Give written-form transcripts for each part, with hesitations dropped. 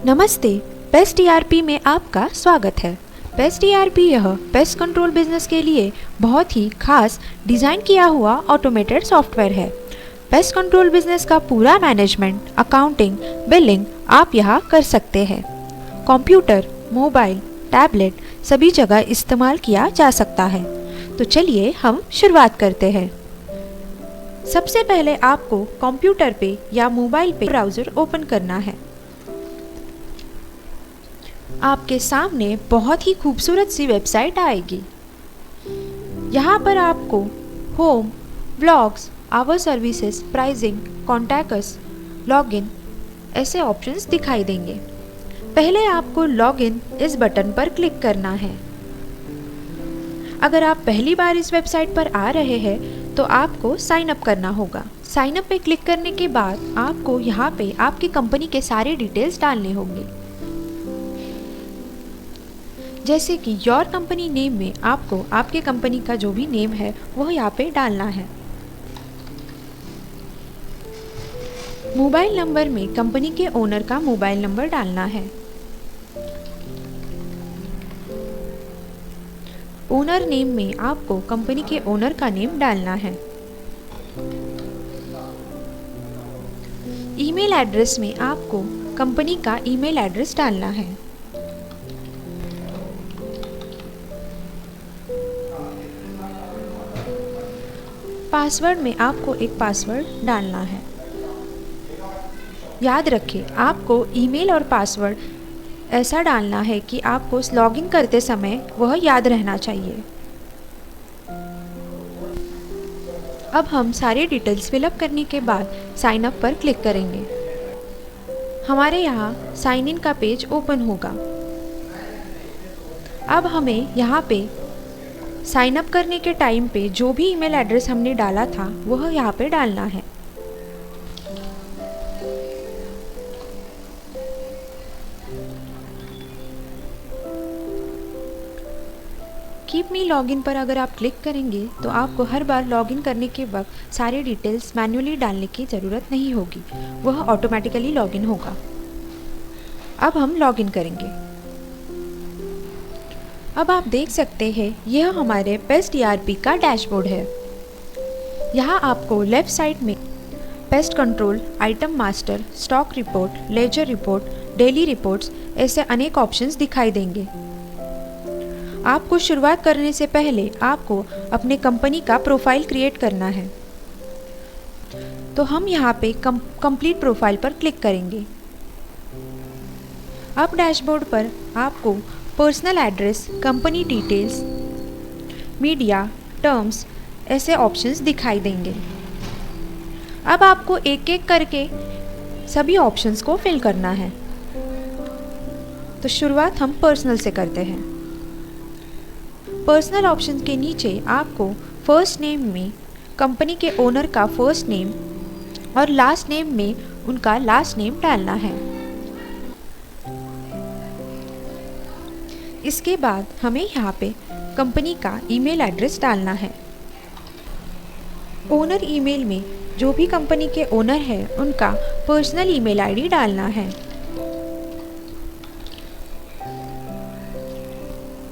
नमस्ते, paste ERP में आपका स्वागत है। पेस्ट ईआरपी यह पेस्ट कंट्रोल बिजनेस के लिए बहुत ही खास डिज़ाइन किया हुआ ऑटोमेटेड सॉफ्टवेयर है। पेस्ट कंट्रोल बिजनेस का पूरा मैनेजमेंट, अकाउंटिंग, बिलिंग आप यहाँ कर सकते हैं। कंप्यूटर, मोबाइल, टैबलेट सभी जगह इस्तेमाल किया जा सकता है। तो चलिए हम शुरुआत करते हैं। सबसे पहले आपको कंप्यूटर पे या मोबाइल पे ब्राउज़र ओपन करना है। आपके सामने बहुत ही खूबसूरत सी वेबसाइट आएगी। यहाँ पर आपको home, blogs, our services, pricing, contact us, login ऐसे ऑप्शंस दिखाई देंगे। पहले आपको लॉगिन इस बटन पर क्लिक करना है। अगर आप पहली बार इस वेबसाइट पर आ रहे हैं तो आपको साइन अप करना होगा। साइन अप पे क्लिक करने के बाद आपको यहाँ पे आपकी कंपनी के सारे डिटेल्स डालने होंगे। जैसे कि योर कंपनी नेम में आपको आपके कंपनी का जो भी नेम है वह यहाँ पे डालना है। मोबाइल नंबर में कंपनी के ओनर का मोबाइल नंबर डालना है। ओनर नेम में आपको कंपनी के ओनर का नेम डालना है। ईमेल एड्रेस में आपको कंपनी का ईमेल एड्रेस डालना है। पासवर्ड में आपको एक पासवर्ड डालना है। याद रखें, आपको ईमेल और पासवर्ड ऐसा डालना है कि आपको लॉगिन करते समय वह याद रहना चाहिए। अब हम सारे डिटेल्स फिलअप करने के बाद साइन अप पर क्लिक करेंगे। हमारे यहाँ साइन इन का पेज ओपन होगा। अब हमें यहाँ पे साइन अप करने के टाइम पे जो भी ईमेल एड्रेस हमने डाला था वह यहाँ पे डालना है। कीप मी लॉगिन पर अगर आप क्लिक करेंगे तो आपको हर बार लॉगिन करने के वक्त सारे डिटेल्स मैन्युअली डालने की ज़रूरत नहीं होगी, वह ऑटोमेटिकली लॉगिन होगा। अब हम लॉगिन करेंगे। अब आप देख सकते हैं यह हमारे पेस्ट ईआरपी का डैशबोर्ड है। यहाँ आपको लेफ्ट साइड में pest control, item master, stock report, ledger report, daily reports ऐसे अनेक ऑप्शंस दिखाई देंगे। आपको शुरुआत करने से पहले आपको अपने कंपनी का प्रोफाइल क्रिएट करना है। तो हम यहाँ पे कंप्लीट प्रोफाइल पर क्लिक करेंगे। अब डैशबोर्ड पर आपको personal address, company details, media, terms ऐसे ऑप्शंस दिखाई देंगे। अब आपको एक एक करके सभी ऑप्शंस को फिल करना है। तो शुरुआत हम पर्सनल से करते हैं। पर्सनल ऑप्शन के नीचे आपको फर्स्ट नेम में कंपनी के ओनर का फर्स्ट नेम और लास्ट नेम में उनका लास्ट नेम डालना है। इसके बाद हमें यहाँ पे कंपनी का ईमेल एड्रेस डालना है। ओनर ईमेल में जो भी कंपनी के ओनर है उनका पर्सनल ईमेल आईडी डालना है।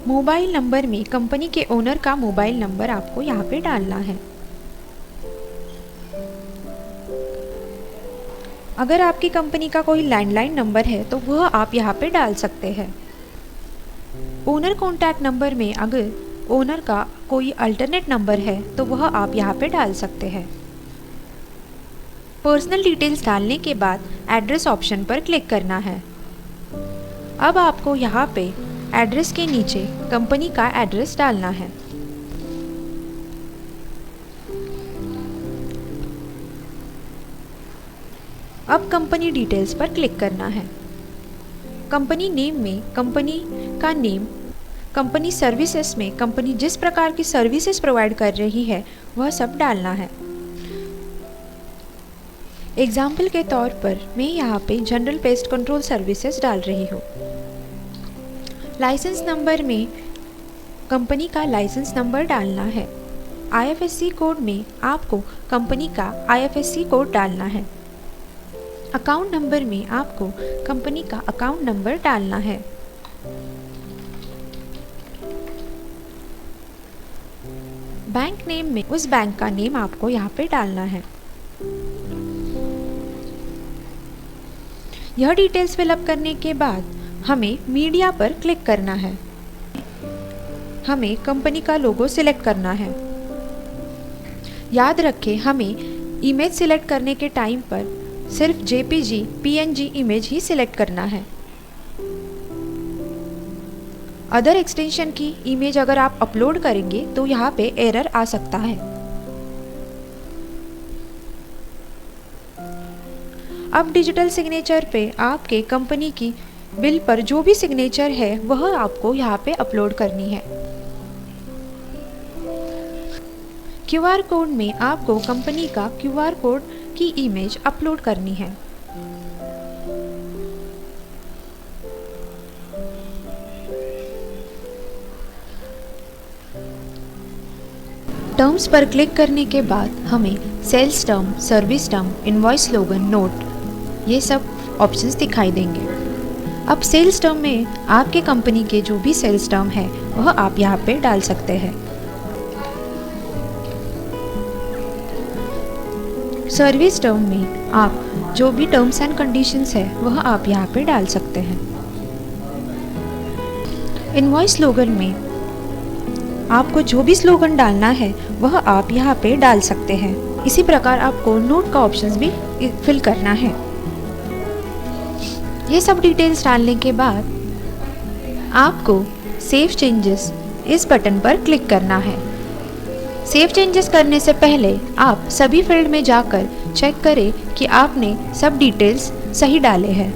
मोबाइल नंबर में कंपनी के ओनर का मोबाइल नंबर आपको यहाँ पे डालना है। अगर आपकी कंपनी का कोई लैंडलाइन नंबर है तो वह आप यहाँ पे डाल सकते हैं। ओनर कॉन्टैक्ट नंबर में अगर ओनर का कोई अल्टरनेट नंबर है तो वह आप यहाँ पे डाल सकते हैं। पर्सनल डिटेल्स डालने के बाद एड्रेस ऑप्शन पर क्लिक करना है। अब आपको यहाँ पे एड्रेस के नीचे कंपनी का एड्रेस डालना है। अब कंपनी डिटेल्स पर क्लिक करना है। कंपनी नेम में कंपनी का नेम, कंपनी सर्विसेज में कंपनी जिस प्रकार की सर्विसेज प्रोवाइड कर रही है वह सब डालना है। एग्जाम्पल के तौर पर मैं यहाँ पे जनरल पेस्ट कंट्रोल सर्विसेज डाल रही हूँ। लाइसेंस नंबर में कंपनी का लाइसेंस नंबर डालना है। आईएफएससी कोड में आपको कंपनी का आईएफएससी कोड डालना है। अकाउंट नंबर में आपको कंपनी का अकाउंट नंबर डालना है। बैंक नेम में उस बैंक का नेम आपको यहाँ पे डालना है। यह डिटेल्स फिलअप करने के बाद हमें मीडिया पर क्लिक करना है। हमें कंपनी का लोगो सिलेक्ट करना है। याद रखें, हमें इमेज सिलेक्ट करने के टाइम पर सिर्फ जेपीजी पीएनजी इमेज ही सिलेक्ट करना है। अदर एक्सटेंशन की इमेज अगर आप अपलोड करेंगे तो यहाँ पे एरर आ सकता है। अब डिजिटल सिग्नेचर पे आपके कंपनी की बिल पर जो भी सिग्नेचर है वह आपको यहाँ पे अपलोड करनी है। क्यूआर कोड में आपको कंपनी का क्यूआर कोड की इमेज अपलोड करनी है। टर्म्स पर क्लिक करने के बाद हमें sales term, service term, invoice slogan, note ये सब ऑप्शंस दिखाई देंगे। अब सेल्स टर्म में आपके कंपनी के जो भी सेल्स टर्म है वह आप यहाँ पे डाल सकते हैं। सर्विस टर्म में आप जो भी टर्म्स एंड कंडीशंस है वह आप यहाँ पे डाल सकते हैं। इनवॉइस स्लोगन में आपको जो भी स्लोगन डालना है वह आप यहाँ पे डाल सकते हैं। इसी प्रकार आपको नोट का ऑप्शंस भी फिल करना है। ये सब डिटेल्स डालने के बाद आपको सेव चेंजेस इस बटन पर क्लिक करना है। सेव चेंजेस करने से पहले आप सभी फील्ड में जाकर चेक करें कि आपने सब डिटेल्स सही डाले हैं।